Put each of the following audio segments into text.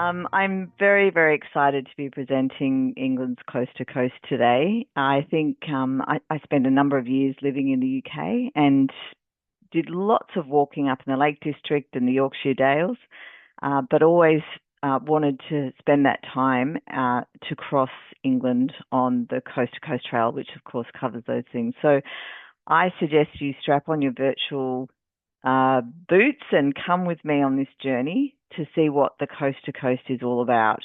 I'm very, very excited to be presenting England's Coast to Coast today. I think I spent a number of years living in the UK and did lots of walking up in the Lake District and the Yorkshire Dales, but always wanted to spend that time to cross England on the Coast to Coast Trail, which of course covers those things. So I suggest you strap on your virtual boots and come with me on this journey to see what the Coast to Coast is all about.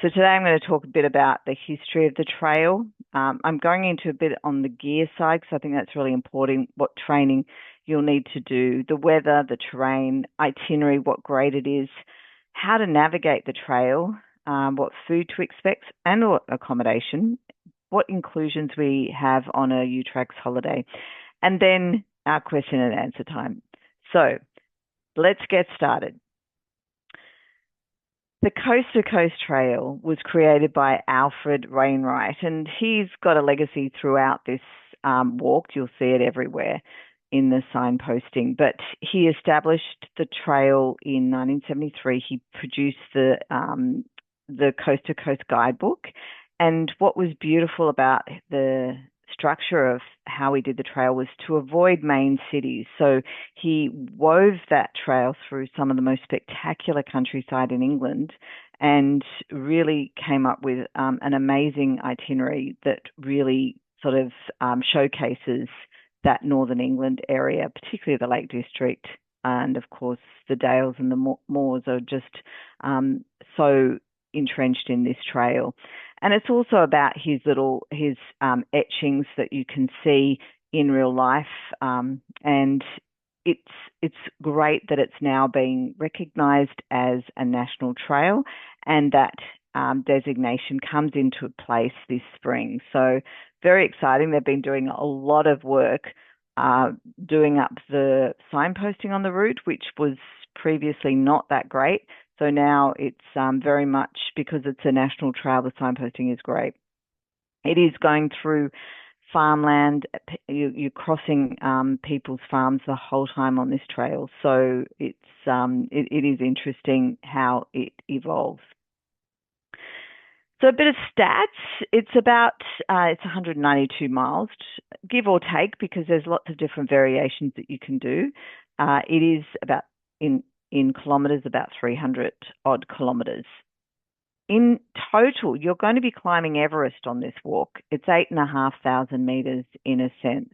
So today I'm going to talk a bit about the history of the trail. I'm going into a bit on the gear side because I think that's really important, what training you'll need to do, the weather, the terrain, itinerary, what grade it is, how to navigate the trail, what food to expect and or accommodation, what inclusions we have on a UTracks holiday, and then our question and answer time. So let's get started. The Coast to Coast Trail was created by Alfred Wainwright, and he's got a legacy throughout this walk. You'll see it everywhere in the signposting. But he established the trail in 1973. He produced the Coast to Coast guidebook. And what was beautiful about the structure of how he did the trail was to avoid main cities. So he wove that trail through some of the most spectacular countryside in England and really came up with an amazing itinerary that really sort of showcases that northern England area, particularly the Lake District. And of course, the Dales and the moors are just so entrenched in this trail. And it's also about his etchings that you can see in real life. And it's great that it's now being recognised as a national trail, and that designation comes into place this spring. So very exciting. They've been doing a lot of work doing up the signposting on the route, which was previously not that great. So now it's very much, because it's a national trail, the signposting is great. It is going through farmland. You're crossing people's farms the whole time on this trail. So it is interesting how it evolves. So a bit of stats. It's 192 miles, give or take, because there's lots of different variations that you can do. It is about in kilometres, about 300 odd kilometres. In total, you're going to be climbing Everest on this walk. It's 8,500 metres in a sense.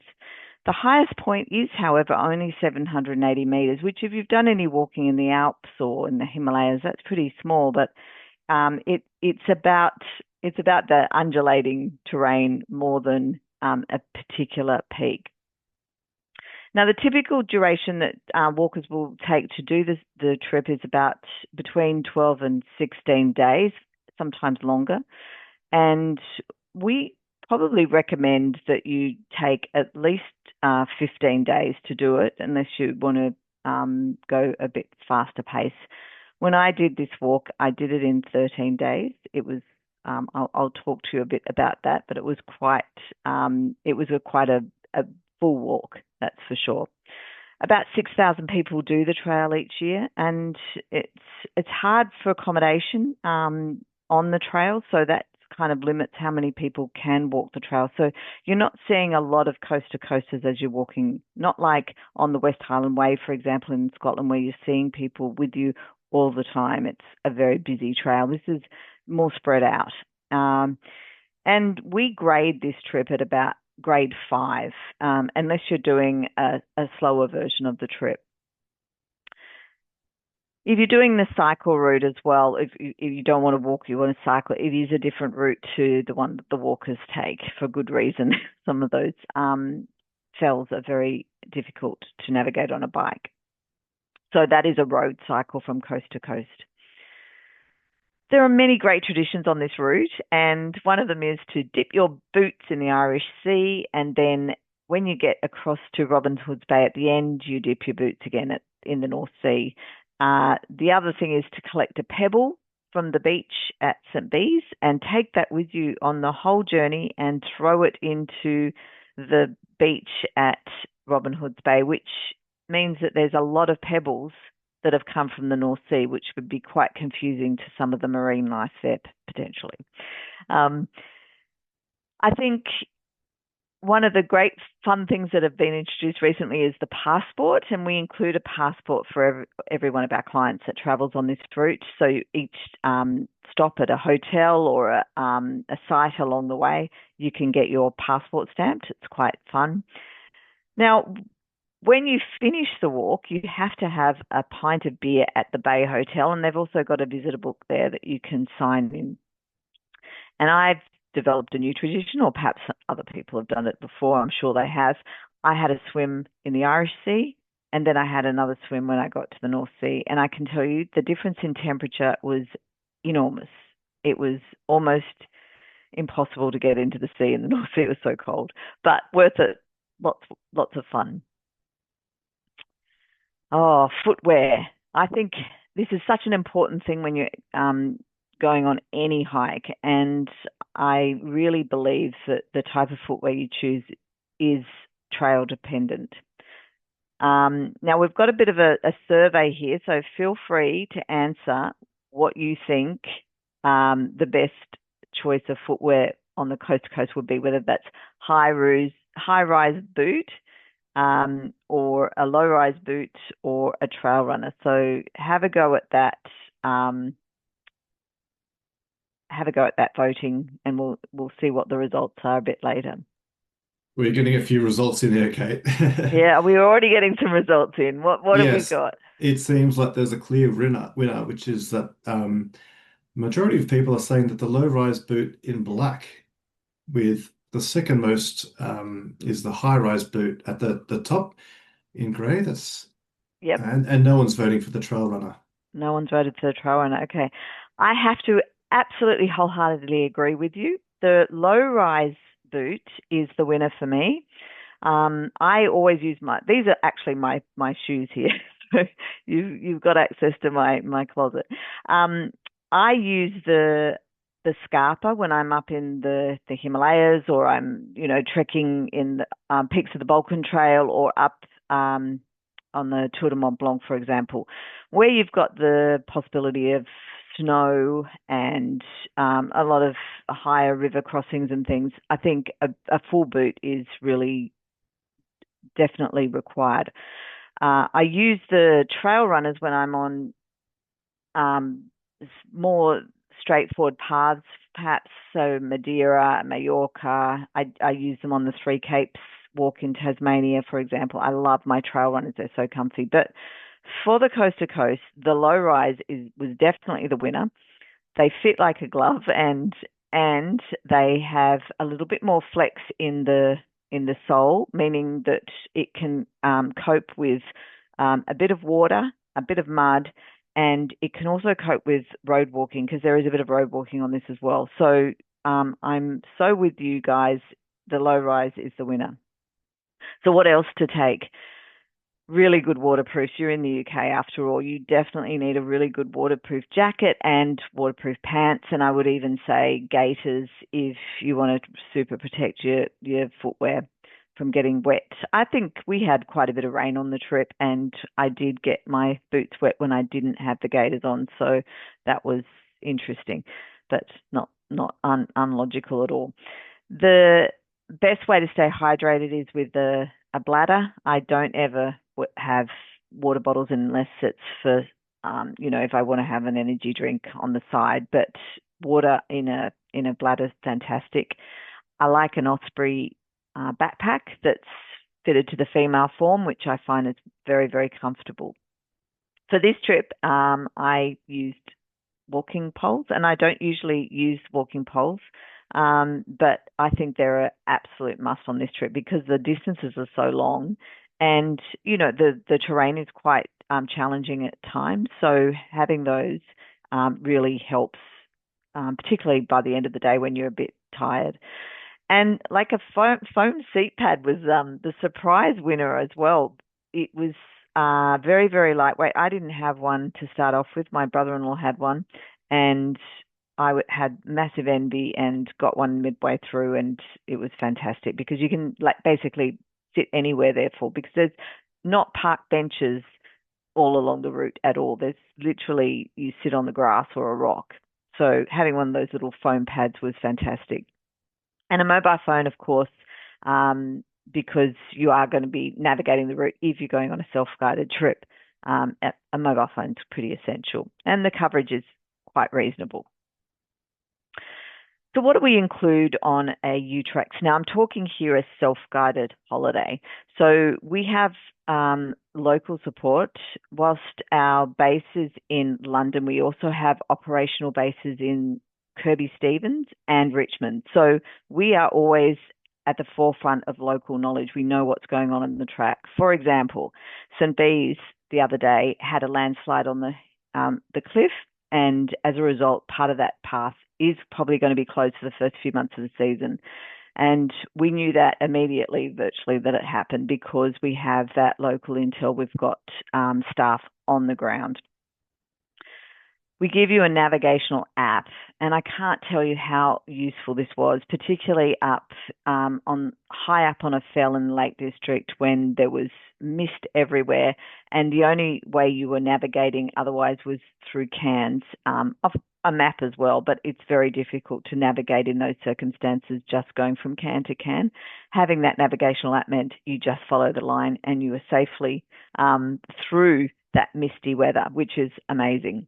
The highest point is, however, only 780 metres, which if you've done any walking in the Alps or in the Himalayas, that's pretty small, but it's about the undulating terrain more than a particular peak. Now, the typical duration that walkers will take to do the trip is about between 12 and 16 days, sometimes longer. And we probably recommend that you take at least 15 days to do it, unless you want to go a bit faster pace. When I did this walk, I did it in 13 days. It was I'll talk to you a bit about that, but it was quite a full walk, that's for sure. About 6,000 people do the trail each year, and it's hard for accommodation on the trail, so that kind of limits how many people can walk the trail. So you're not seeing a lot of coast to coasters as you're walking, not like on the West Highland Way, for example, in Scotland, where you're seeing people with you all the time. It's a very busy trail. This is more spread out. And we grade this trip at about grade 5, unless you're doing a slower version of the trip. If you're doing the cycle route as well, if you don't want to walk, you want to cycle, it is a different route to the one that the walkers take for good reason. Some of those fells are very difficult to navigate on a bike. So that is a road cycle from coast to coast. There are many great traditions on this route, and one of them is to dip your boots in the Irish Sea, and then when you get across to Robin Hood's Bay at the end, you dip your boots again in the North Sea. The other thing is to collect a pebble from the beach at St. Bees and take that with you on the whole journey and throw it into the beach at Robin Hood's Bay, which means that there's a lot of pebbles that have come from the North Sea, which would be quite confusing to some of the marine life there potentially. Um, I think one of the great fun things that have been introduced recently is the passport, and we include a passport for every one of our clients that travels on this route. So each stop at a hotel or a site along the way, you can get your passport stamped. It's quite fun. Now, when you finish the walk, you have to have a pint of beer at the Bay Hotel, and they've also got a visitor book there that you can sign in. And I've developed a new tradition, or perhaps other people have done it before. I'm sure they have. I had a swim in the Irish Sea, and then I had another swim when I got to the North Sea. And I can tell you the difference in temperature was enormous. It was almost impossible to get into the sea in the North Sea. It was so cold, but worth it. Lots of fun. Oh, footwear. I think this is such an important thing when you're going on any hike. And I really believe that the type of footwear you choose is trail dependent. Now, we've got a bit of a survey here, so feel free to answer what you think the best choice of footwear on the coast to coast would be, whether that's high-rise boot, or a low-rise boot, or a trail runner. So have a go at that. Have a go at that voting, and we'll see what the results are a bit later. We're getting a few results in here, Kate. Yeah, we're already getting some results in. What have we Yes, got? it seems like there's a clear winner, which is that majority of people are saying that the low-rise boot in black, with the second most is the high-rise boot at the top in grey. That's Yep, and no one's voting for the trail runner. no one's voted for the trail runner. Okay, I have to absolutely wholeheartedly agree with you. The low-rise boot is the winner for me. I always use these are actually my shoes here. So you've got access to my closet. I use the Scarpa when I'm up in the Himalayas, or I'm trekking in the peaks of the Balkan Trail, or up on the Tour de Mont Blanc, for example, where you've got the possibility of snow and a lot of higher river crossings and things. I think a full boot is really definitely required. I use the trail runners when I'm on more straightforward paths, perhaps. So Madeira, Mallorca. I use them on the Three Capes walk in Tasmania, for example. I love my trail runners. They're so comfy. But for the coast to coast, the low rise was definitely the winner. They fit like a glove, and they have a little bit more flex in the sole, meaning that it can cope with a bit of water, a bit of mud, and it can also cope with road walking, because there is a bit of road walking on this as well. So I'm so with you guys. The low rise is the winner. So what else to take? Really good waterproofs. You're in the UK after all. You definitely need a really good waterproof jacket and waterproof pants. And I would even say gaiters if you want to super protect your footwear from getting wet. I think we had quite a bit of rain on the trip, and I did get my boots wet when I didn't have the gaiters on. So that was interesting, but not unlogical at all. The best way to stay hydrated is with a bladder. I don't ever have water bottles unless it's for, if I want to have an energy drink on the side. But water in a bladder is fantastic. I like an Osprey backpack that's fitted to the female form, which I find is very, very comfortable. For this trip, I used walking poles, and I don't usually use walking poles. But I think they're an absolute must on this trip, because the distances are so long, and the terrain is quite challenging at times. So having those really helps, particularly by the end of the day when you're a bit tired. And like a foam seat pad was the surprise winner as well. It was very, very lightweight. I didn't have one to start off with. My brother-in-law had one, and had massive envy and got one midway through, and it was fantastic, because you can basically sit anywhere, therefore, because there's not park benches all along the route at all. There's literally, you sit on the grass or a rock. So having one of those little foam pads was fantastic. And a mobile phone, of course, because you are going to be navigating the route if you're going on a self-guided trip. A mobile phone's pretty essential, and the coverage is quite reasonable. So what do we include on a UTracks? Now, I'm talking here a self-guided holiday. So we have local support. Whilst our base is in London, we also have operational bases in Kirkby Stevens and Richmond. So we are always at the forefront of local knowledge. We know what's going on in the track. For example, St. Bees the other day had a landslide on the cliff, and as a result, part of that path is probably going to be closed for the first few months of the season. And we knew that immediately, virtually, that it happened because we have that local intel. We've got staff on the ground. We give you a navigational app, and I can't tell you how useful this was, particularly up high up on a fell in the Lake District when there was mist everywhere, and the only way you were navigating otherwise was through cans of a map as well, but it's very difficult to navigate in those circumstances just going from can to can. Having that navigational app meant you just follow the line and you were safely through that misty weather, which is amazing.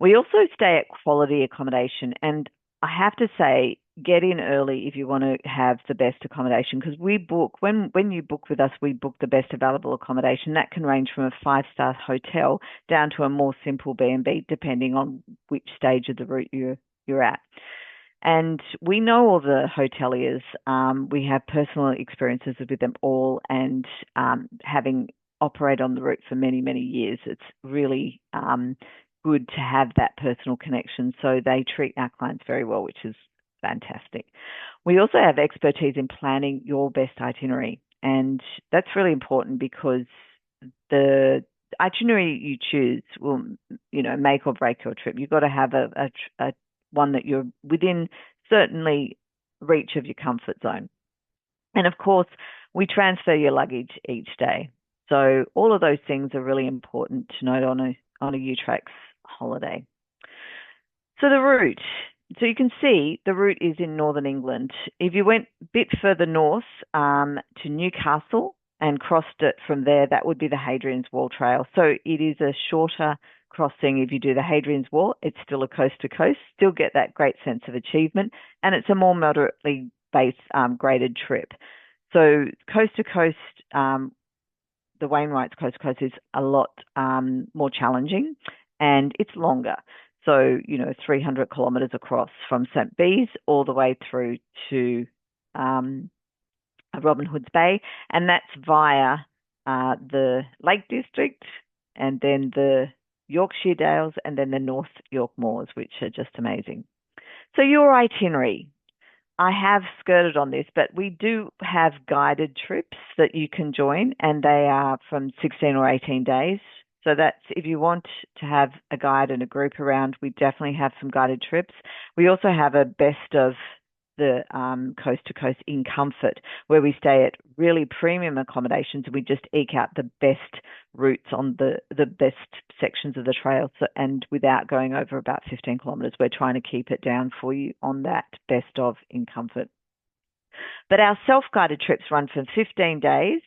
We also stay at quality accommodation, and I have to say, get in early if you want to have the best accommodation, because we book, when you book with us, we book the best available accommodation. That can range from a 5-star hotel down to a more simple B&B, depending on which stage of the route you're at. And we know all the hoteliers. We have personal experiences with them all, and having operated on the route for many, many years, it's really good to have that personal connection. So they treat our clients very well, which is fantastic. We also have expertise in planning your best itinerary, and that's really important because the itinerary you choose will, make or break your trip. You've got to have a one that you're within certainly reach of your comfort zone. And of course, we transfer your luggage each day. So all of those things are really important to note on a UTracks holiday. So the route. So you can see the route is in northern England. If you went a bit further north to Newcastle and crossed it from there, that would be the Hadrian's Wall Trail. So it is a shorter crossing. If you do the Hadrian's Wall, it's still a coast to coast, still get that great sense of achievement, and it's a more moderately based graded trip. So coast to coast, the Wainwright's coast to coast is a lot more challenging, and it's longer. So, 300 kilometres across from St. Bees all the way through to Robin Hood's Bay, and that's via the Lake District and then the Yorkshire Dales and then the North York Moors, which are just amazing. So your itinerary. I have skirted on this, but we do have guided trips that you can join, and they are from 16 or 18 days. So that's, if you want to have a guide and a group around, we definitely have some guided trips. We also have a best of the coast to coast in comfort, where we stay at really premium accommodations and we just eke out the best routes on the best sections of the trail. So, and without going over about 15 kilometres, we're trying to keep it down for you on that best of in comfort. But our self-guided trips run from 15 days,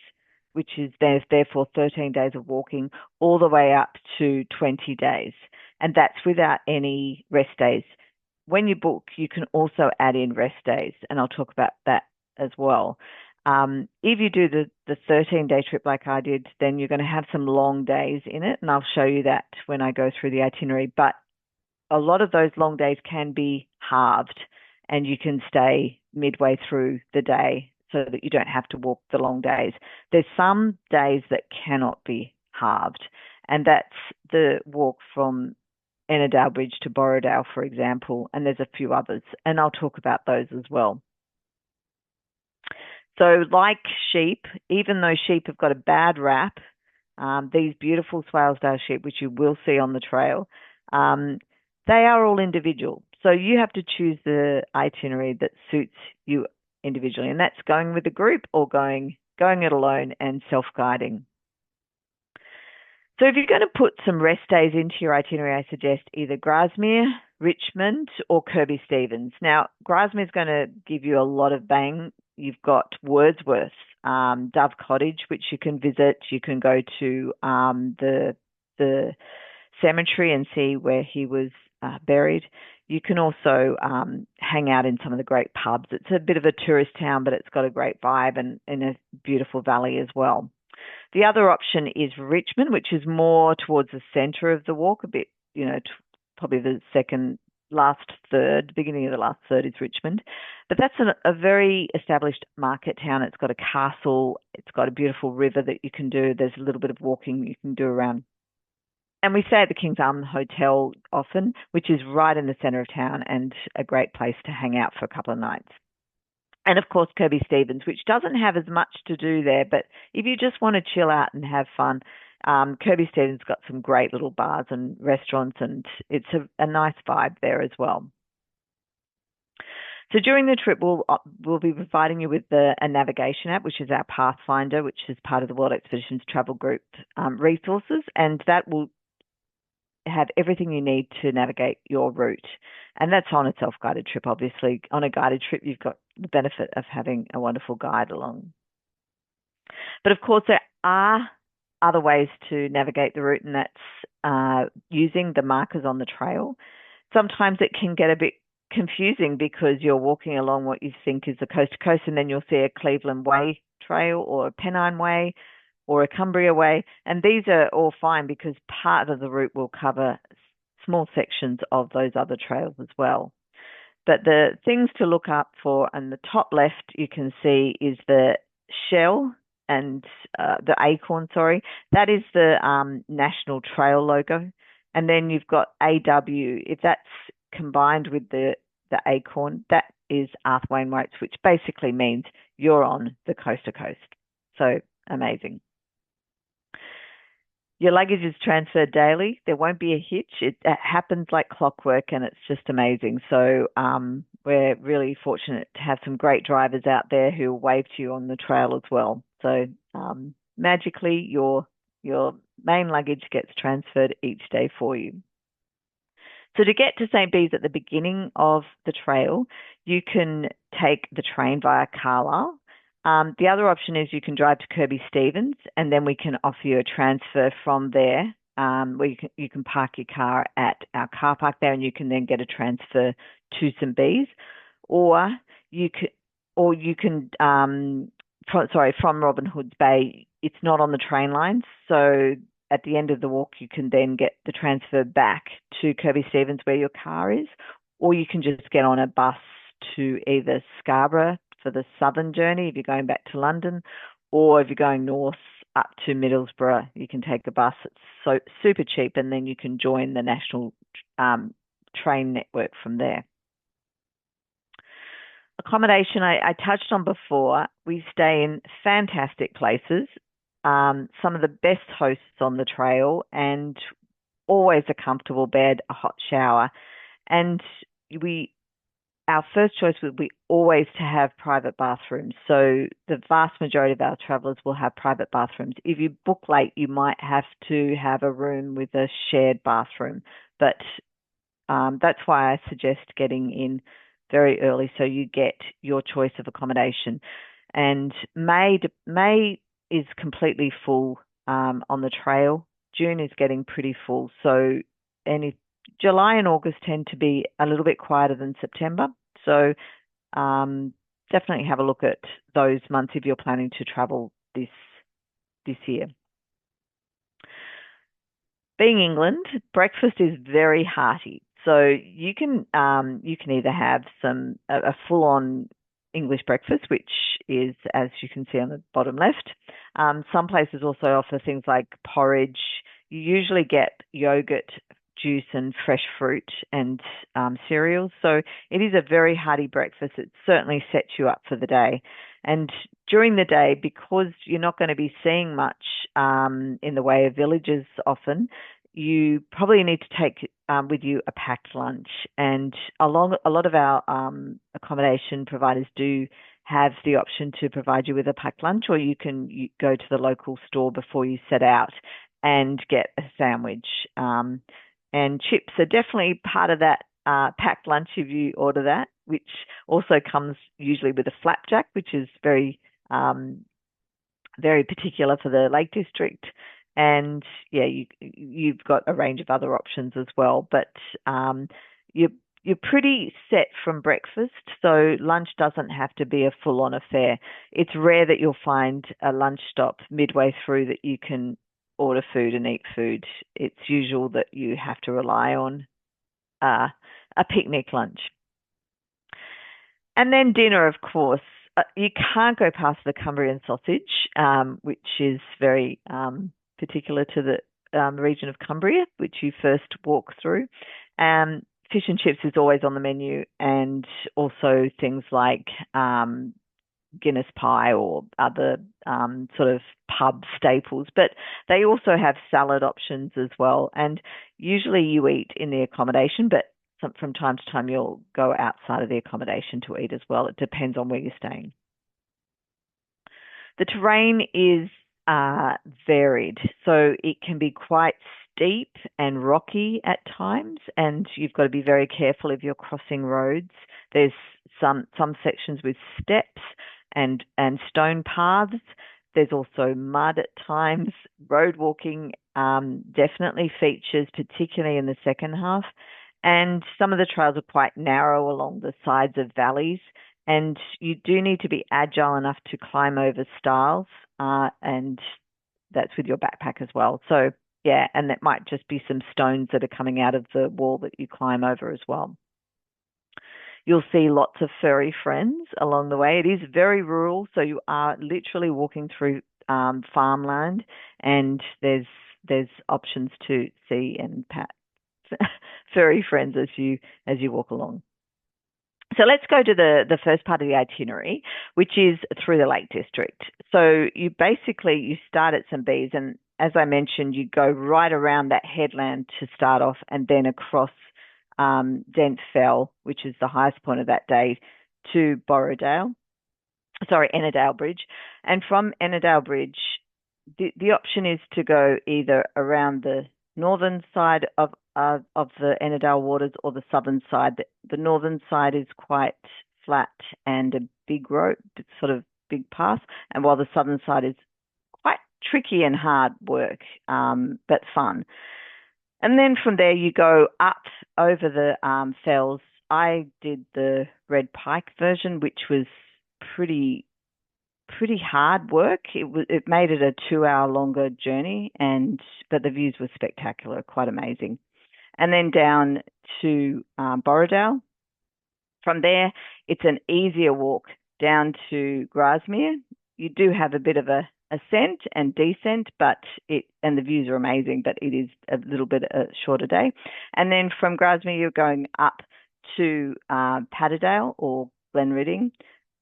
which is therefore 13 days of walking, all the way up to 20 days. And that's without any rest days. When you book, you can also add in rest days, and I'll talk about that as well. If you do the 13-day trip like I did, then you're going to have some long days in it, and I'll show you that when I go through the itinerary. But a lot of those long days can be halved, and you can stay midway through the day so that you don't have to walk the long days. There's some days that cannot be halved, and that's the walk from Ennerdale Bridge to Borrowdale, for example, and there's a few others, and I'll talk about those as well. So like sheep, even though sheep have got a bad rap, these beautiful Swaledale sheep, which you will see on the trail, they are all individual. So you have to choose the itinerary that suits you individually, and that's going with a group or going it alone and self-guiding. So if you're going to put some rest days into your itinerary, I suggest either Grasmere, Richmond, or Kirby Stevens. Now, Grasmere is going to give you a lot of bang. You've got Wordsworth, Dove Cottage, which you can visit. You can go to the cemetery and see where he was buried. You can also hang out in some of the great pubs. It's a bit of a tourist town, but it's got a great vibe and in a beautiful valley as well. The other option is Richmond, which is more towards the centre of the walk, a bit, probably the second, last third, beginning of the last third is Richmond. But that's a very established market town. It's got a castle. It's got a beautiful river that you can do. There's a little bit of walking you can do around. And we stay at the King's Arm Hotel often, which is right in the centre of town and a great place to hang out for a couple of nights. And of course, Kirby Stevens, which doesn't have as much to do there, but if you just want to chill out and have fun, Kirby Stevens got some great little bars and restaurants, and it's a nice vibe there as well. So during the trip, we'll be providing you with a navigation app, which is our Pathfinder, which is part of the World Expeditions Travel Group resources, and that will have everything you need to navigate your route. And that's on a self-guided trip, obviously. On a guided trip, you've got the benefit of having a wonderful guide along. But of course, there are other ways to navigate the route, and that's using the markers on the trail. Sometimes it can get a bit confusing because you're walking along what you think is the coast to coast, and then you'll see a Cleveland Way trail or a Pennine Way or a Cumbria Way. And these are all fine because part of the route will cover small sections of those other trails as well. But the things to look up for on the top left, you can see is the shell and the acorn, sorry. That is the National Trail logo. And then you've got AW. If that's combined with the acorn, that is Arthur Wainwright's, which basically means you're on the coast to coast. So amazing. Your luggage is transferred daily. There won't be a hitch. It happens like clockwork, and it's just amazing. So we're really fortunate to have some great drivers out there who wave to you on the trail as well. So magically, your main luggage gets transferred each day for you. So to get to St. Bees at the beginning of the trail, you can take the train via Carlisle. The other option is you can drive to Kirby Stevens, and then we can offer you a transfer from there, where you can park your car at our car park there, and you can then get a transfer to St. Bees, or you can from Robin Hood's Bay. It's not on the train lines, so at the end of the walk, you can then get the transfer back to Kirby Stevens where your car is, or you can just get on a bus to either Scarborough for the southern journey if you're going back to London, or if you're going north up to Middlesbrough, you can take a bus. It's so super cheap, and then you can join the national train network from there. Accommodation I touched on before. We stay in fantastic places, some of the best hosts on the trail, and always a comfortable bed, a hot shower, and our first choice would be always to have private bathrooms. So the vast majority of our travellers will have private bathrooms. If you book late, you might have to have a room with a shared bathroom. But that's why I suggest getting in very early so you get your choice of accommodation. And May is completely full on the trail. June is getting pretty full. So July and August tend to be a little bit quieter than September. So definitely have a look at those months if you're planning to travel this year. Being England, breakfast is very hearty. So you can either have a full-on English breakfast, which is, as you can see on the bottom left. Some places also offer things like porridge. You usually get yogurt, juice, and fresh fruit and cereals. So it is a very hearty breakfast. It certainly sets you up for the day. And during the day, because you're not going to be seeing much in the way of villages often, you probably need to take with you a packed lunch. And a lot of our accommodation providers do have the option to provide you with a packed lunch, or you can go to the local store before you set out and get a sandwich. And chips are definitely part of that packed lunch if you order that, which also comes usually with a flapjack, which is very particular for the Lake District. And yeah, you've got a range of other options as well, but you you're pretty set from breakfast, so lunch doesn't have to be a full-on affair. It's rare that you'll find a lunch stop midway through that you can order food and eat food. It's usual that you have to rely on uh, a picnic lunch. And then dinner, of course. You can't go past the Cumbrian sausage, which is very particular to the region of Cumbria, which you first walk through. Fish and chips is always on the menu, and also things like Guinness pie or other sort of pub staples. But they also have salad options as well. And usually you eat in the accommodation, but from time to time you'll go outside of the accommodation to eat as well. It depends on where you're staying. The terrain is varied, so it can be quite steep and rocky at times, and you've got to be very careful if you're crossing roads. There's some sections with steps and stone paths. There's also mud at times. Road walking definitely features, particularly in the second half. And some of the trails are quite narrow along the sides of valleys. And you do need to be agile enough to climb over stiles, and that's with your backpack as well. So, yeah, and that might just be some stones that are coming out of the wall that you climb over as well. You'll see lots of furry friends along the way. It is very rural, so you are literally walking through farmland, and there's options to see and pat furry friends as you walk along. So let's go to the first part of the itinerary, which is through the Lake District. So you start at St. Bees, and as I mentioned, you go right around that headland to start off, and then across Dent Fell, which is the highest point of that day, to Ennerdale Bridge. And from Ennerdale Bridge, the option is to go either around the northern side of the Ennerdale waters or the southern side. The northern side is quite flat and a big road, sort of big path, and while the southern side is quite tricky and hard work, but fun. And then from there you go up over the fells. I did the Red Pike version, which was pretty hard work. It made it a 2-hour longer journey, but the views were spectacular, quite amazing. And then down to Borrowdale. From there, it's an easier walk down to Grasmere. You do have a bit of a ascent and descent, and the views are amazing, but it is a little bit a shorter day. And then from Grasmere, you're going up to Patterdale or Glenridding,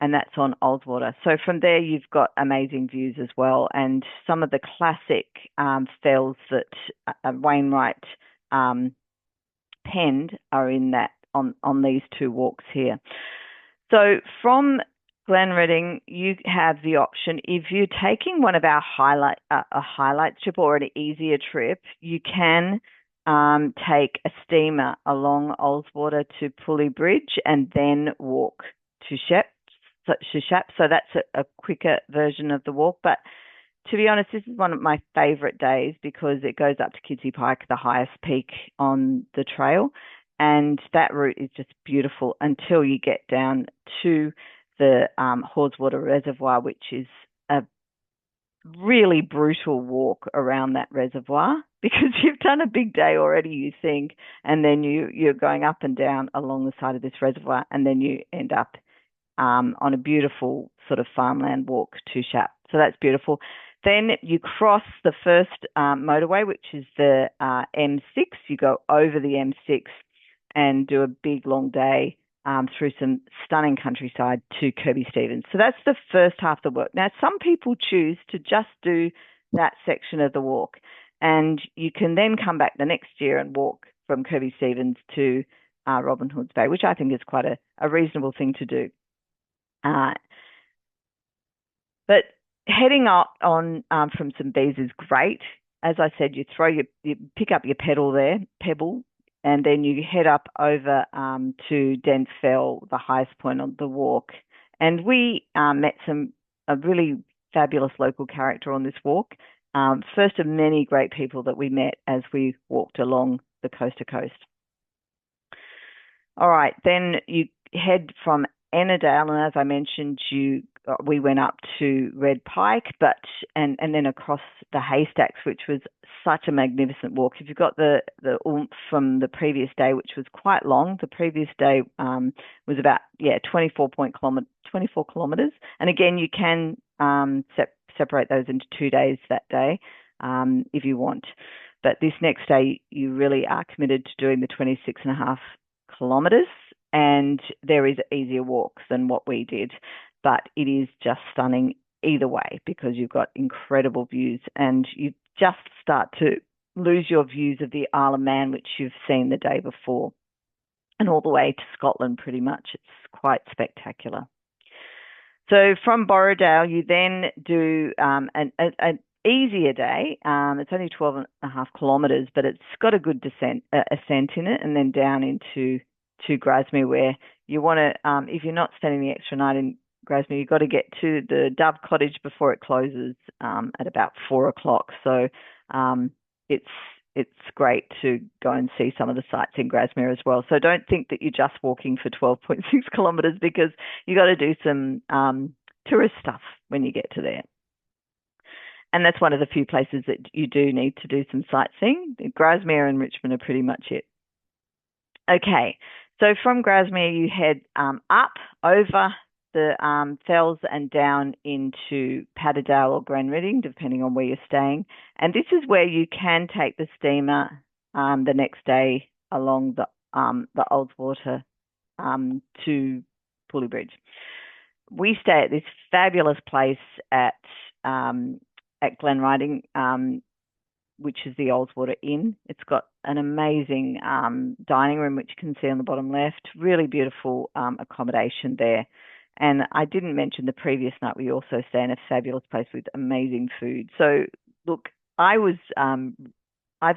and that's on Oldswater. So from there, you've got amazing views as well, and some of the classic fells that Wainwright penned are in that on these two walks here. So from Glenridding, you have the option, if you're taking one of our a highlight trip or an easier trip, you can take a steamer along Oldswater to Pulley Bridge and then walk to Shap. So that's a quicker version of the walk. But to be honest, this is one of my favourite days because it goes up to Kidsey Pike, the highest peak on the trail. And that route is just beautiful until you get down to the Haweswater Reservoir, which is a really brutal walk around that reservoir because you've done a big day already, you think, and then you're going up and down along the side of this reservoir, and then you end up on a beautiful sort of farmland walk to Shap. So that's beautiful. Then you cross the first motorway, which is the M6. You go over the M6 and do a big long day through some stunning countryside to Kirby Stevens. So that's the first half of the walk. Now, some people choose to just do that section of the walk, and you can then come back the next year and walk from Kirby Stevens to Robin Hood's Bay, which I think is quite a reasonable thing to do. But heading up on from St. Bees is great. as I said, you pick up your pebble, and then you head up over to Dent Fell, the highest point on the walk. And we met a really fabulous local character on this walk. First of many great people that we met as we walked along the coast to coast. All right, then you head from Ennerdale, and as I mentioned, we went up to Red Pike, and then across the Haystacks, which was such a magnificent walk. If you've got the oomph from the previous day, which was quite long, the previous day was about 24 kilometres, and again you can separate those into 2 days that day if you want. But this next day you really are committed to doing the 26.5 kilometres, and there is easier walks than what we did, but it is just stunning either way because you've got incredible views, and you just start to lose your views of the Isle of Man, which you've seen the day before, and all the way to Scotland pretty much. It's quite spectacular. So from Borrowdale, you then do an easier day. It's only 12.5 kilometres, but it's got a good ascent in it, and then down into Grasmere, where you want to, if you're not spending the extra night in Grasmere, you've got to get to the Dove Cottage before it closes at about 4 o'clock. So it's great to go and see some of the sites in Grasmere as well. So don't think that you're just walking for 12.6 kilometres, because you got to do some tourist stuff when you get to there. And that's one of the few places that you do need to do some sightseeing. Grasmere and Richmond are pretty much it. Okay, so from Grasmere you head up over the fells and down into Patterdale or Glenreading, depending on where you're staying. And this is where you can take the steamer the next day along the Oldswater to Pulley Bridge. We stay at this fabulous place at Glenreading, which is the Oldswater Inn. It's got an amazing dining room, which you can see on the bottom left. Really beautiful accommodation there. And I didn't mention the previous night we also stay in a fabulous place with amazing food. So look, I've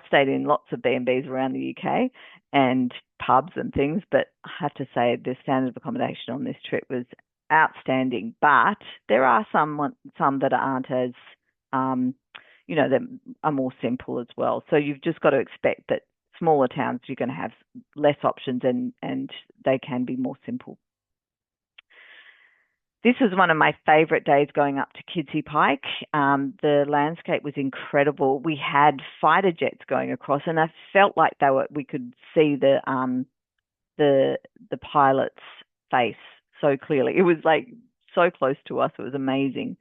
stayed in lots of B&Bs around the UK and pubs and things, but I have to say the standard of accommodation on this trip was outstanding. But there are some that aren't as that are more simple as well. So you've just got to expect that smaller towns, you're going to have less options and they can be more simple. This was one of my favourite days going up to Kidsey Pike. The landscape was incredible. We had fighter jets going across, and I felt like we could see the pilot's face so clearly. It was like so close to us. It was amazing.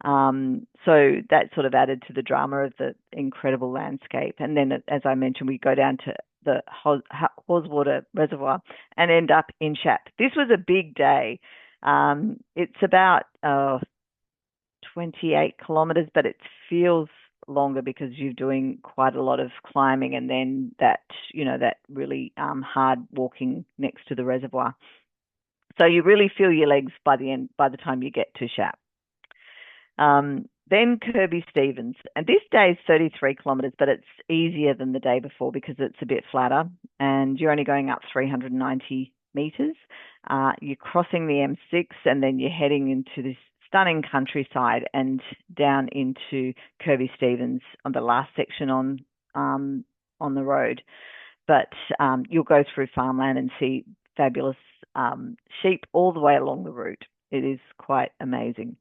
So that sort of added to the drama of the incredible landscape. And then, as I mentioned, we go down to the Haweswater Reservoir and end up in Shap. This was a big day. It's about 28 kilometres, but it feels longer because you're doing quite a lot of climbing and then that really hard walking next to the reservoir. So you really feel your legs by the time you get to Shap. Then Kirby Stevens, and this day is 33 kilometres, but it's easier than the day before because it's a bit flatter and you're only going up 390 metres. You're crossing the M6 and then you're heading into this stunning countryside and down into Kirby Stevens on the last section on the road. But you'll go through farmland and see fabulous sheep all the way along the route. It is quite amazing.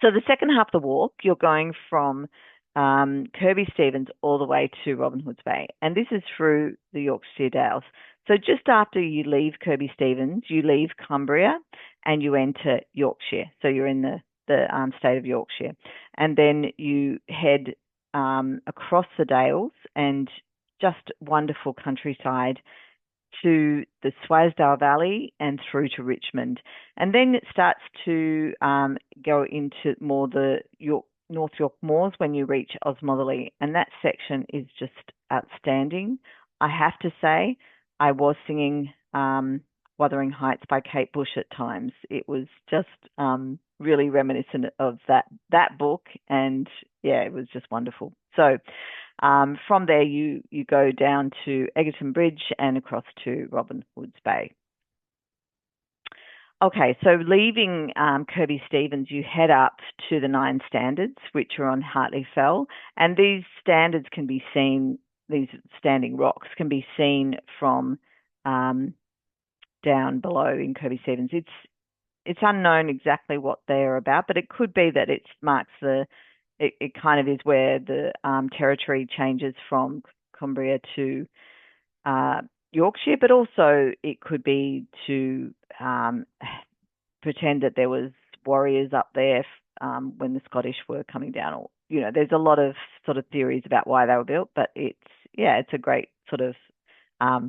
So the second half of the walk, you're going from Kirby Stevens all the way to Robin Hood's Bay. And this is through the Yorkshire Dales. So just after you leave Kirby Stevens, you leave Cumbria and you enter Yorkshire. So you're in the state of Yorkshire. And then you head across the Dales and just wonderful countryside to the Swasdale Valley and through to Richmond. And then it starts to go into more the North York Moors when you reach Osmotherley. And that section is just outstanding. I have to say, I was singing Wuthering Heights by Kate Bush at times. It was just really reminiscent of that book. And yeah, it was just wonderful. So from there, you go down to Egerton Bridge and across to Robin Hood's Bay. Okay, so leaving Kirby Stevens, you head up to the 9 standards, which are on Hartley Fell, and these standards can be seen. These standing rocks can be seen from down below in Kirby Stevens. It's unknown exactly what they're about, but it could be that it marks it kind of is where the territory changes from Cumbria to Yorkshire, but also it could be to pretend that there was warriors up there when the Scottish were coming down. Or there's a lot of sort of theories about why they were built, but it's a great sort of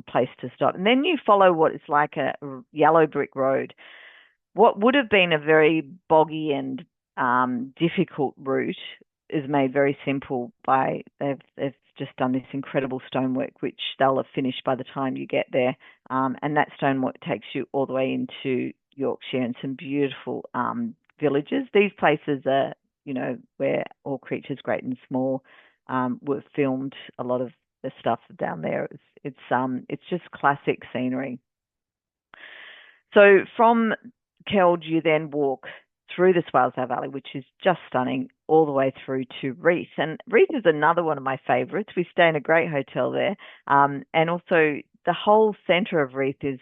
place to stop. And then you follow what is like a yellow brick road. What would have been a very boggy and difficult route is made very simple by they've just done this incredible stonework, which they'll have finished by the time you get there. And that stonework takes you all the way into Yorkshire and some beautiful villages. These places are, where All Creatures Great and Small were filmed. A lot of the stuff down there. It's just classic scenery. So from Keld, you then walk through the Swalesdale Valley, which is just stunning, all the way through to Reeth. And Reeth is another one of my favourites. We stay in a great hotel there. And also the whole centre of Reeth is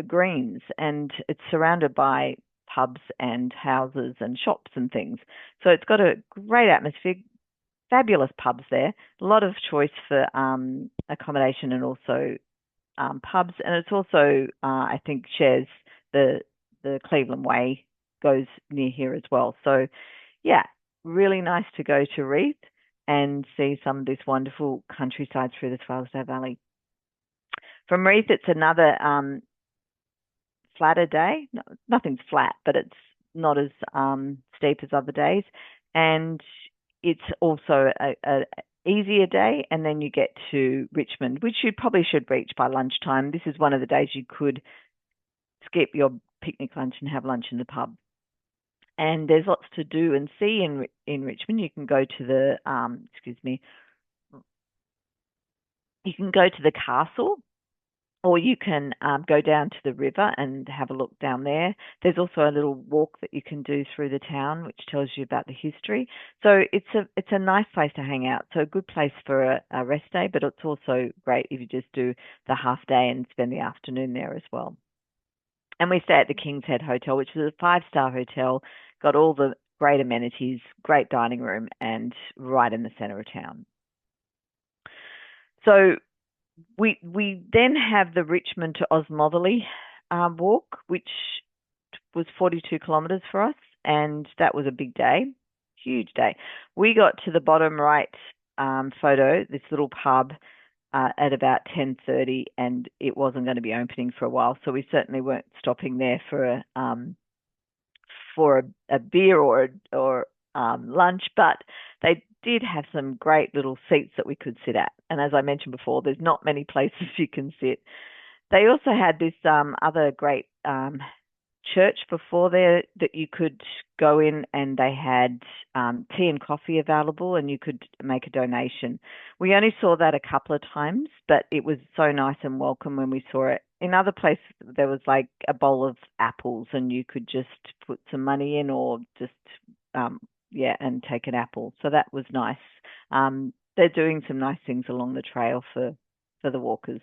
greens, and it's surrounded by pubs and houses and shops and things. So it's got a great atmosphere, fabulous pubs there, a lot of choice for accommodation and also pubs. And it's also, I think, shares the Cleveland Way goes near here as well. So, yeah, really nice to go to Reeth and see some of this wonderful countryside through the Swalesdale Valley. From Reeth, it's another flatter day. No, nothing's flat, but it's not as steep as other days. And it's also a easier day. And then you get to Richmond, which you probably should reach by lunchtime. This is one of the days you could skip your picnic lunch and have lunch in the pub. And there's lots to do and see in Richmond. You can go to the you can go to the castle, or you can go down to the river and have a look down there. There's also a little walk that you can do through the town, which tells you about the history. So it's a nice place to hang out. So a good place for a rest day, but it's also great if you just do the half day and spend the afternoon there as well. And we stay at the King's Head Hotel, which is a 5-star hotel, got all the great amenities, great dining room, and right in the centre of town. So we then have the Richmond to Osmotherley walk, which was 42 kilometres for us, and that was a big day, huge day. We got to the bottom right photo, this little pub, at about 10:30, and it wasn't going to be opening for a while, so we certainly weren't stopping there for a beer or lunch, but they did have some great little seats that we could sit at. And as I mentioned before, there's not many places you can sit. They also had this other great church before there that you could go in, and they had tea and coffee available, and you could make a donation. We only saw that a couple of times, but it was so nice and welcome when we saw it. In other places, there was like a bowl of apples, and you could just put some money in, or just and take an apple. So that was nice. They're doing some nice things along the trail for the walkers.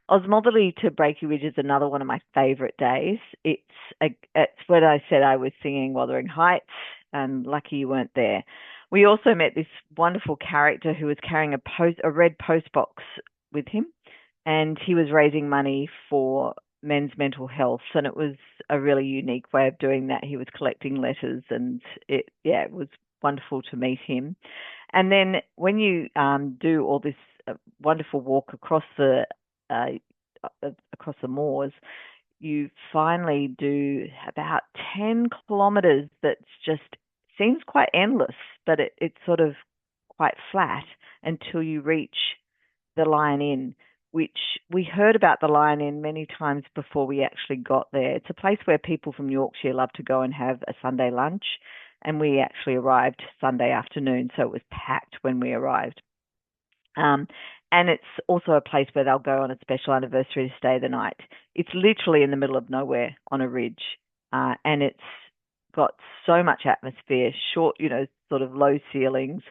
Osmotherley to Breaky Ridge is another one of my favourite days. It's when I said I was singing Wuthering Heights, and lucky you weren't there. We also met this wonderful character who was carrying a red postbox with him, and he was raising money for men's mental health, and it was a really unique way of doing that. He was collecting letters, and it was wonderful to meet him. And then when you do all this wonderful walk across the moors, you finally do about 10 kilometres that just seems quite endless, but it's sort of quite flat until you reach the Lion Inn, which we heard about the Lion Inn many times before we actually got there. It's a place where people from Yorkshire love to go and have a Sunday lunch. and we actually arrived Sunday afternoon, so it was packed when we arrived. Um, and it's also a place where they'll go on a special anniversary to stay the night. It's literally in the middle of nowhere on a ridge, and it's got so much atmosphere, short, sort of low ceilings,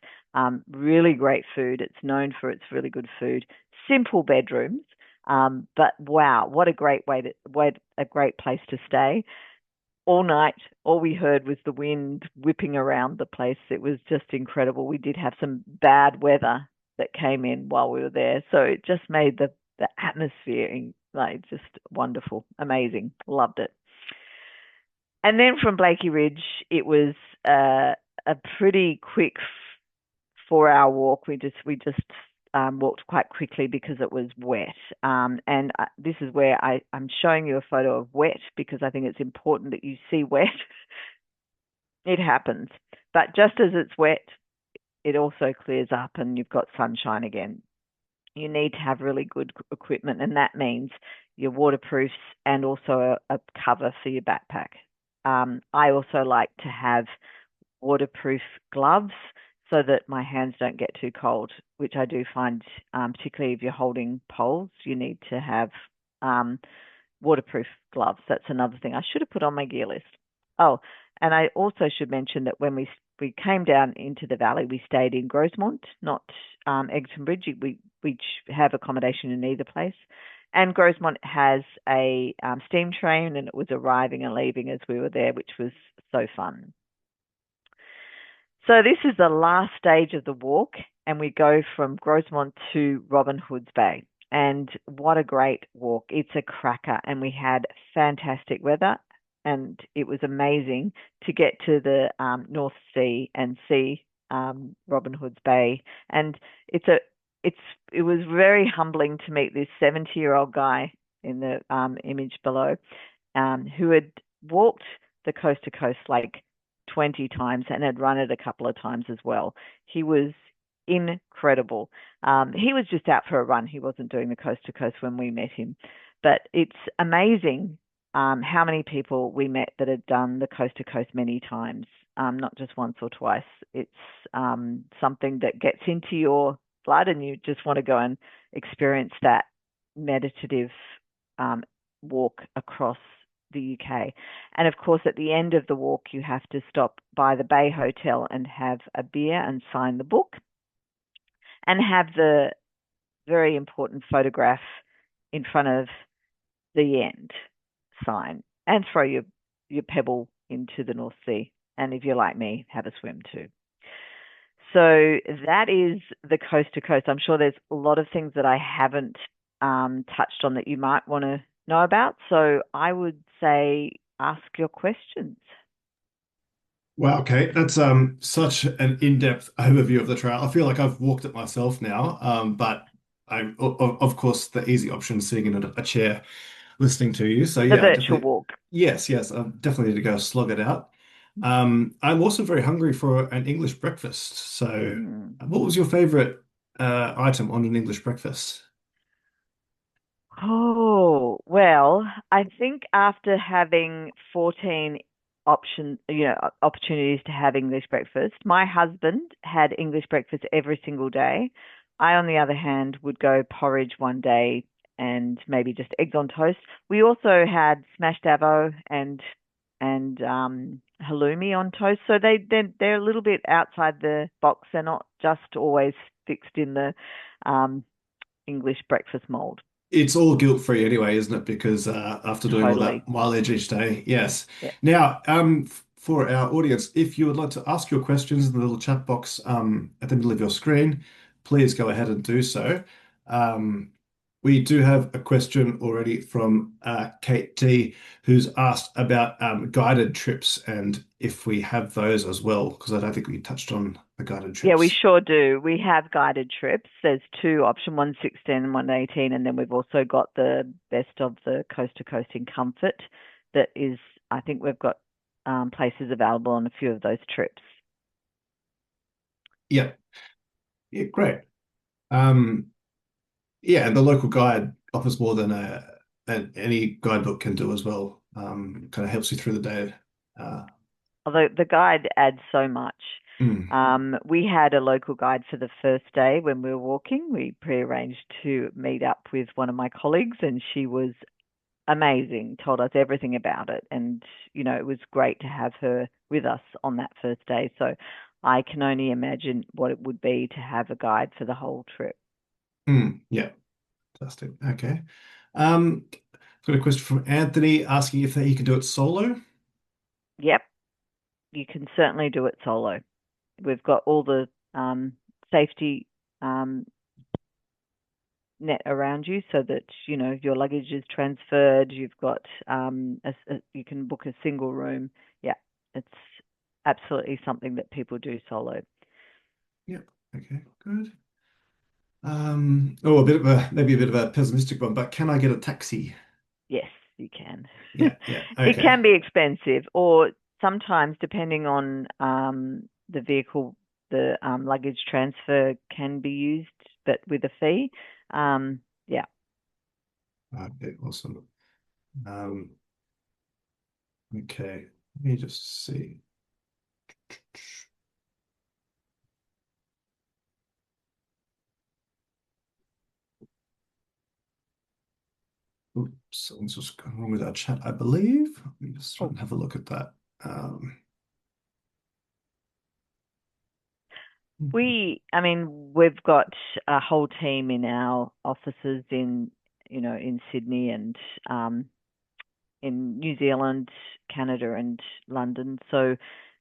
really great food. It's known for its really good food, simple bedrooms, but wow, what a great a great place to stay all night. All we heard was the wind whipping around the place. It was just incredible. We did have some bad weather that came in while we were there, so it just made the atmosphere like just wonderful, amazing. Loved it. And then from Blakey Ridge, it was a pretty quick 4 hour walk. We just walked quite quickly because it was wet. And this is where I'm showing you a photo of wet because I think it's important that you see wet. It happens. But just as it's wet, it also clears up and you've got sunshine again. You need to have really good equipment, and that means your waterproofs and also a cover for your backpack. I also like to have waterproof gloves so that my hands don't get too cold, which I do find, particularly if you're holding poles, you need to have waterproof gloves. That's another thing I should have put on my gear list. Oh, and I also should mention that when we came down into the valley, we stayed in Grosemont, not Eggston Bridge. We have accommodation in either place. And Grosemont has a steam train, and it was arriving and leaving as we were there, which was so fun. So this is the last stage of the walk, and we go from Grosemont to Robin Hood's Bay. And what a great walk. It's a cracker, and we had fantastic weather, and it was amazing to get to the North Sea and see Robin Hood's Bay. And it was very humbling to meet this 70-year-old guy in the image below, who had walked the coast to coast like 20 times and had run it a couple of times as well. He was incredible. He was just out for a run. He wasn't doing the coast to coast when we met him. But it's amazing how many people we met that had done the coast to coast many times, not just once or twice. It's something that gets into your blood and you just want to go and experience that meditative walk across the UK. And of course, at the end of the walk, you have to stop by the Bay Hotel and have a beer and sign the book and have the very important photograph in front of the end sign and throw your pebble into the North Sea. And if you're like me, have a swim too. So that is the coast to coast. I'm sure there's a lot of things that I haven't touched on that you might want to know about. So I would say ask your questions. Wow, okay. That's such an in-depth overview of the trail. I feel like I've walked it myself now, but of course the easy option is sitting in a chair listening to you. So The yeah, I virtual definitely walk. yes, I definitely need to go slog it out. I'm also very hungry for an English breakfast. So Mm. what was your favorite item on an English breakfast? Oh, well, I think after having 14 opportunities to have English breakfast, my husband had English breakfast every single day. I, on the other hand, would go porridge one day and maybe just eggs on toast. We also had smashed avo and halloumi on toast. So they're a little bit outside the box. They're not just always fixed in the English breakfast mold. It's all guilt-free anyway, isn't it? Because after doing all Totally. that mileage each day, yes. Yeah. Now, for our audience, if you would like to ask your questions in the little chat box at the middle of your screen, please go ahead and do so. Um, we do have a question already from Kate T, who's asked about guided trips and if we have those as well, because I don't think we touched on the guided Yeah, we trips. sure do. We have guided trips. There's two option, 116 and 118, and then we've also got the best of the coast to coast in comfort. That is, I think we've got places available on a few of those trips. Yeah, yeah, great. Um, Yeah, and the local guide offers more than any guidebook can do as well. Kind of helps you through the day. Uh, Although the guide adds so much. Mm. We had a local guide for the first day when we were walking. We prearranged to meet up with one of my colleagues, and she was amazing, told us everything about it. And, it was great to have her with us on that first day. So I can only imagine what it would be to have a guide for the whole trip. Mm. Yeah, fantastic. Okay. I've got a question from Anthony asking if he can do it solo. Yep, you can certainly do it solo. We've got all the safety um, net around you so that your luggage is transferred. You've got you can book a single room. Yeah, it's absolutely something that people do solo. Yeah. Okay, good. Oh, a bit of a maybe a bit of a pessimistic one, but can I get a taxi? Yes, you can. Yeah, yeah. It Okay. can be expensive, or sometimes depending on the vehicle, the luggage transfer can be used, but with a fee. Yeah. Okay, awesome. Um, okay. Let me just see. Oops, something's just gone wrong with our chat, I believe. Let me just try Oh, and have a look at that. Um, I mean, we've got a whole team in our offices in Sydney and um, in New Zealand, Canada, and London. So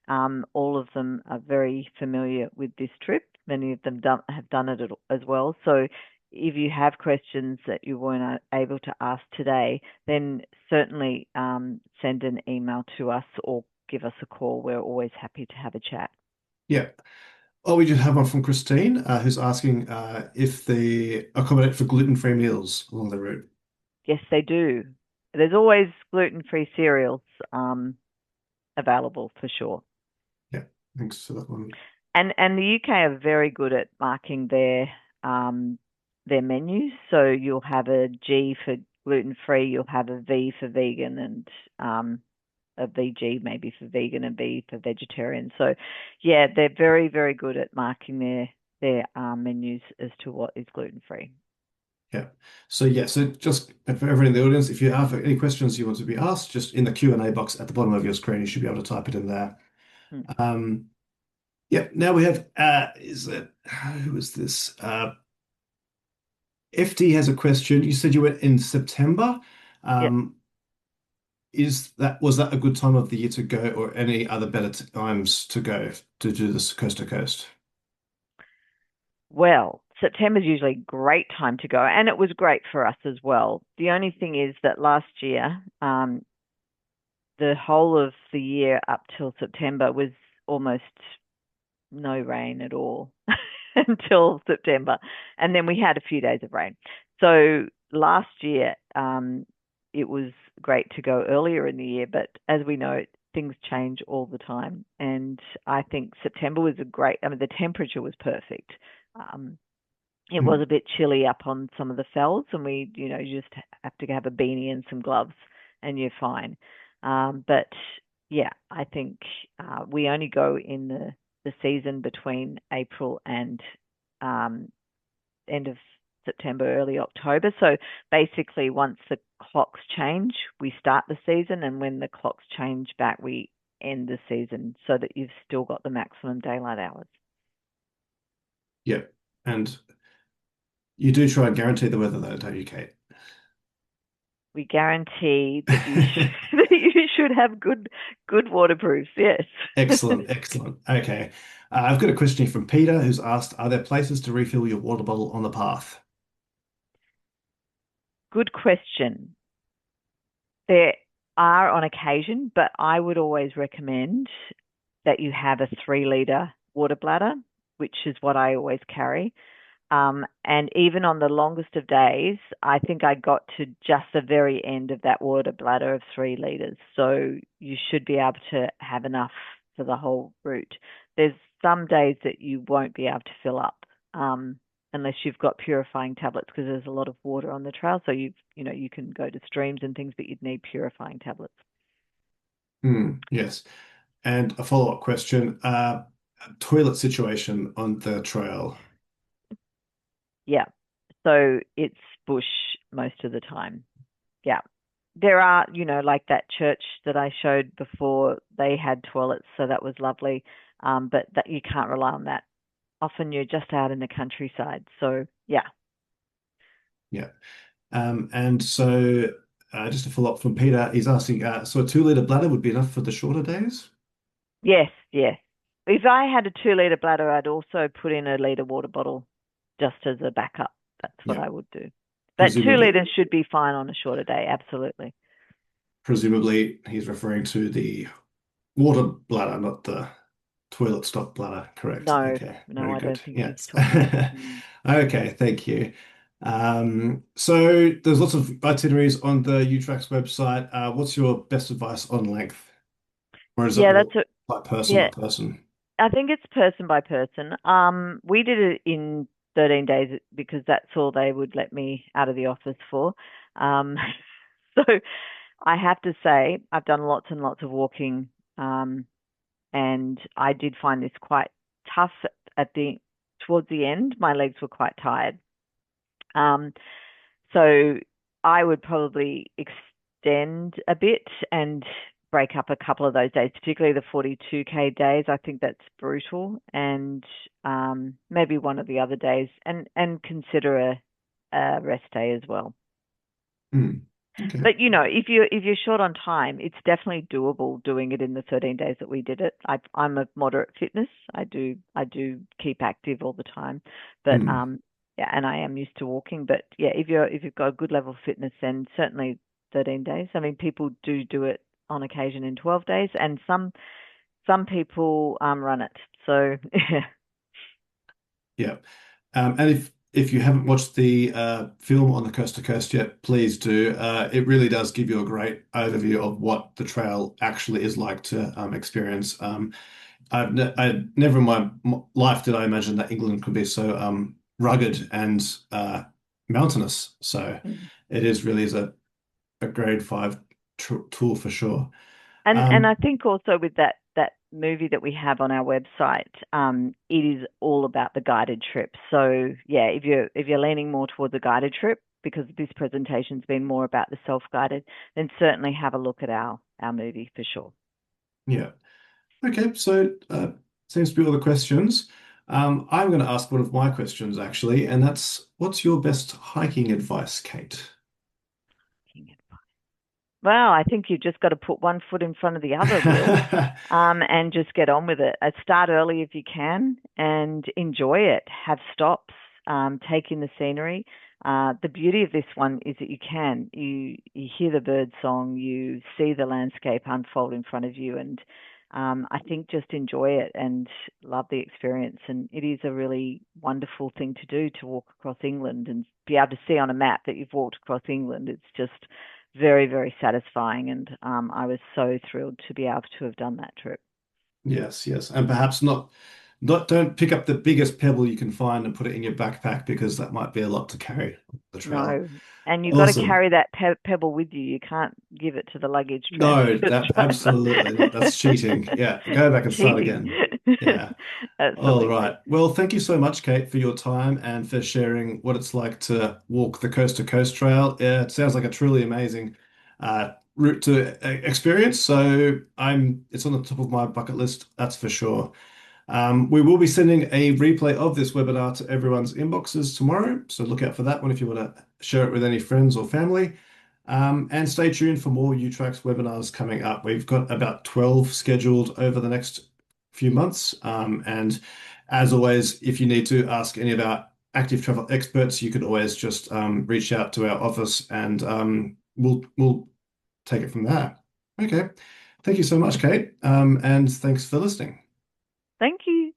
all of them are very familiar with this trip. Many of them have done it as well. So if you have questions that you weren't able to ask today, then certainly send an email to us or give us a call. We're always happy to have a chat. yeah. Oh, we just have one from Christine, who's asking if they accommodate for gluten-free meals along the route. Yes, they do. There's always gluten-free cereals um, available for sure. Yeah, thanks for that one. And the UK are very good at marking their menus. So you'll have a G for gluten free, you'll have a V for vegan, and a VG maybe for vegan and V for vegetarian. So yeah, they're very very good at marking their menus as to what is gluten free. Yeah. So just for everyone in the audience, if you have any questions you want to be asked, just in the Q&A box at the bottom of your screen, you should be able to type it in there. Hmm. Um, yeah, now we have is it who is this? FD has a question. You said you went in September. Yeah. Um, was that a good time of the year to go, or any other better times to go to do this coast to coast? Well, September's usually a great time to go, and it was great for us as well. The only thing is that last year, the whole of the year up till September was almost no rain at all until September. And then we had a few days of rain. So last year, it was great to go earlier in the year, but as we know, things change all the time. And I think September was I mean, the temperature was perfect. Um, it was Hmm. a bit chilly up on some of the fells, and you just have to have a beanie and some gloves, and you're fine. But yeah, I think we only go in the season between April and um, end of September, early October. So basically, once the clocks change, we start the season, and when the clocks change back, we end the season, so that you've still got the maximum daylight hours. Yeah, and you do try and guarantee the weather though, don't you, Kate? We guarantee that that you should have good waterproofs. Yes. Excellent, excellent. Okay. I've got a question here from Peter who's asked, are there places to refill your water bottle on the path? Good question. There are on occasion, but I would always recommend that you have a 3 litre water bladder, which is what I always carry. And even on the longest of days, I think I got to just the very end of that water bladder of 3 litres. So you should be able to have enough for the whole route. There's some days that you won't be able to fill up unless you've got purifying tablets because there's a lot of water on the trail. So you can go to streams and things, but you'd need purifying tablets. Hmm, yes. And a follow-up question, toilet situation on the trail. Yeah. So it's bush most of the time. Yeah. There are, like that church that I showed before, they had toilets, so that was lovely. But that you can't rely on that. Often you're just out in the countryside. So yeah. Yeah. And so just a follow-up from Peter, he's asking, so a 2 litre bladder would be enough for the shorter days? Yes, yes. If I had a 2 litre bladder, I'd also put in a litre water bottle just as a backup. That's what Yeah, I would do. But two presumably, litres should be fine on a shorter day, absolutely. presumably he's referring to the water bladder, not the toilet stop bladder. Correct. No, Okay, no, very I good. don't think he's Yes. talking. Mm. Okay, thank you. So there's lots of itineraries on the UTracks website. What's your best advice on length? Or is it Yeah, more that's a like person by yeah. person? I think it's person by person. We did it in 13 days because that's all they would let me out of the office for. Um, so I have to say I've done lots and lots of walking, and I did find this quite tough at the towards the end. My legs were quite tired. Um, so I would probably extend a bit and break up a couple of those days, particularly the 42K days. I think that's brutal, and maybe one of the other days, and consider a rest day as well. Hmm. Okay. But if you're short on time, it's definitely doable doing it in the 13 days that we did it. I'm a moderate fitness. I do keep active all the time, but Hmm. yeah, and I am used to walking. But yeah, if you've got a good level of fitness, then certainly 13 days. I mean, people do it on occasion in 12 days, and some people run it. So Yeah. And if you haven't watched the film on the Coast to Coast yet, please do. It really does give you a great overview of what the trail actually is like to experience. I never in my life did I imagine that England could be so rugged and mountainous. So it is really is a grade five tr tool for sure. And I Um, think also with that movie that we have on our website, it is all about the guided trip. So yeah, if you're leaning more towards a guided trip because this presentation's been more about the self-guided, then certainly have a look at our movie for sure. yeah. Okay, so seems to be all the questions. I'm going to ask one of my questions actually, and that's what's your best hiking advice, Kate? Well, I think you've just got to put one foot in front of the other, Will, and just get on with it. Start early if you can and enjoy it. Have stops, take in the scenery. The beauty of this one is that you hear the bird song, you see the landscape unfold in front of you, and I think just enjoy it and love the experience. And it is a really wonderful thing to do to walk across England and be able to see on a map that you've walked across England. It's just very, very satisfying. And I was so thrilled to be able to have done that trip. Yes, yes, and perhaps not don't pick up the biggest pebble you can find and put it in your backpack because that might be a lot to carry on the trail. No. And you've got to Awesome. carry that pebble with you. You can't give it to the luggage No, transport that driver. absolutely not. That's cheating. Yeah, go back and start Cheating. again. Yeah. All Absolutely. right. Well, thank you so much, Kate, for your time and for sharing what it's like to walk the Coast to Coast Trail. Yeah, it sounds like a truly amazing route to experience. So it's on the top of my bucket list, that's for sure. We will be sending a replay of this webinar to everyone's inboxes tomorrow. So look out for that one if you want to share it with any friends or family. And stay tuned for more UTracks webinars coming up. We've got about 12 scheduled over the next few months. And as always, if you need to ask any of our active travel experts, you can always just reach out to our office and we'll take it from there. Okay. Thank you so much, Kate. And thanks for listening. Thank you.